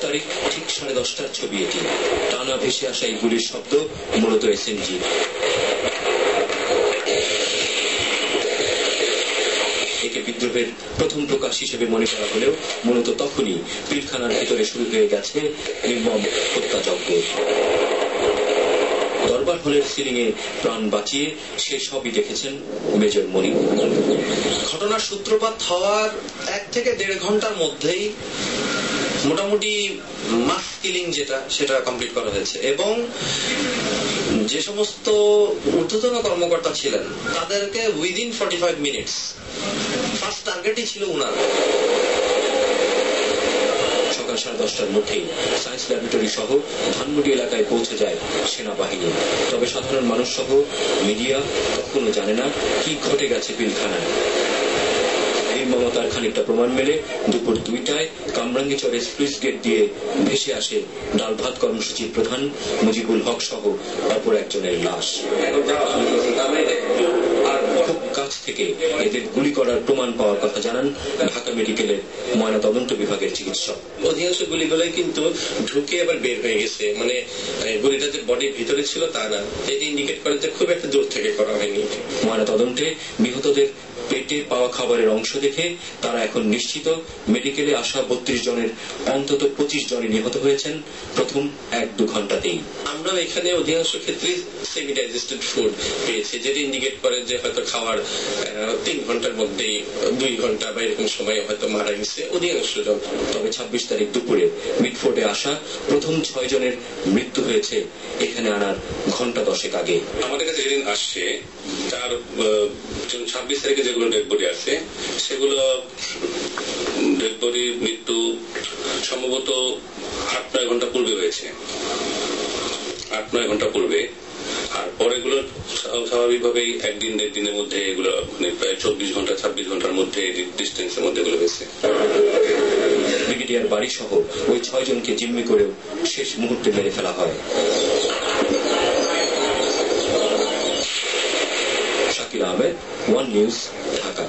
তারিখ ঠিক 10:30টার ছবি এটি। টানা ভেসে আসা এই গুলির শব্দ মূলত এসএমজি। একে বিদ্রোহের প্রথম প্রকাশ হিসেবে মনে করা হলেও মূলত তখনই পিলখানার ভিতরে শুরু হয়ে গেছে নির্মম হত্যাযজ্ঞ। দরবার হলের সিলিং এ প্রাণ বাঁচিয়ে সে সবই দেখেছেন মেজর মনির। ঘটনার সূত্রপাত হওয়ার 1 থেকে 1.5 ঘন্টার মধ্যেই মোটামুটি মাস কিলিং সেটা কমপ্লিট করা হয়েছে এবং যে সমস্ত ঊর্ধ্বতন কর্মকর্তা ছিলেন তাদেরকে উইদিন 45 মিনিটস ফার্স্ট টার্গেটই ছিল উনার। সকাল 10:30টার মধ্যেই সায়েন্স ল্যাবরেটরি সহ ধানমন্ডি এলাকায় পৌঁছে যায় সেনাবাহিনী। তবে সাধারণ মানুষ সহ মিডিয়া কখনো জানে না কি ঘটে গেছে পিলখানায়। নির্মমতার খানিকটা প্রমাণ মেলে দুপুর 2টায় কামরাঙ্গীচরে স্লুইস গেট দিয়ে ভেসে আসে ডাল ভাত কর্মসূচির প্রধান মুজিবুল হক সহ অপর একজনের লাশ। খুব কাছ থেকে এদের গুলি করার প্রমাণ পাওয়ার কথা জানান ঢাকা মেডিকেলের ময়নাতদন্ত বিভাগের চিকিৎসক। অধিকাংশ গুলিগুলোই কিন্তু ঢুকে আবার বের হয়ে গেছে, মানে গুলিটা যে বডির ভিতরে ছিল তা না, যেটি ইন্ডিকেট করে যে খুব একটা দূর থেকে করা হয়নি। ময়নাতদন্তে নিহতদের পেটে পাওয়া খাবারের অংশ দেখে তারা এখন নিশ্চিত মেডিকেলে আসা 32 জনের অন্তত 25 জনই নিহত হয়েছেন প্রথম 1-2 ঘন্টাতেই। আমরা এখানে অধিকাংশ ক্ষেত্রে সেমি ডাইজেস্টেড ফুড পেয়েছি, যেটি ইন্ডিকেট করে যে হয়তো খাওয়ার 3 ঘন্টার মধ্যেই 2 ঘন্টা বা এরকম সময় হয়তো মারা গেছে অধিকাংশ জন। তবে 26 তারিখ দুপুরে মিডফোর্ডে আসা প্রথম 6 জনের মৃত্যু হয়েছে এখানে আনার ঘন্টা 10 আগে। আমাদের কাছে যেদিন আসছে তার 26 তারিখে যেগুলো ডেড বডি আছে সেগুলো ডেড বডির মৃত্যু সম্ভবত 8-9 ঘন্টা পূর্বে হয়েছে, 8-9 ঘন্টা পূর্বে। আর পরেগুলো স্বাভাবিকভাবেই 1-1.5 দিনের মধ্যে এগুলো প্রায় 24 ঘন্টা 26 ঘন্টার মধ্যে ডিস্টেন্সের মধ্যে এগুলো হয়েছে। ব্রিগেডিয়ার বাড়ি সহ ওই 6 জনকে জিম্মি করেও শেষ মুহূর্তে মেরে ফেলা হয়। Shakil Ahmed, one news, Dhaka.